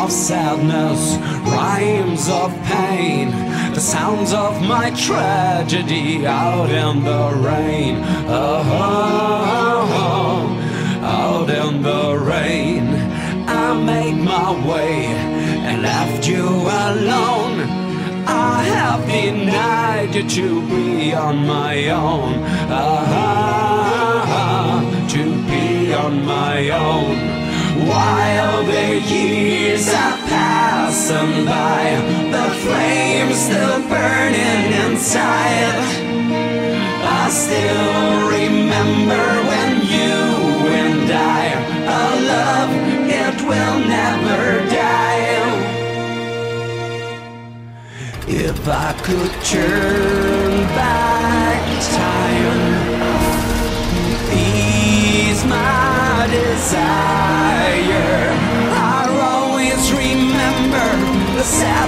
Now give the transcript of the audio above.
of sadness, rhymes of pain, the sounds of my tragedy out in the rain. Out in the rain, I made my way and left you alone. I have denied you to be on my own. To be on my own. While the years are passing by, the flame's still burning inside. I still remember when you and I, our love, it will never die. If I could turn back time, ease my desire, I'll always remember the sad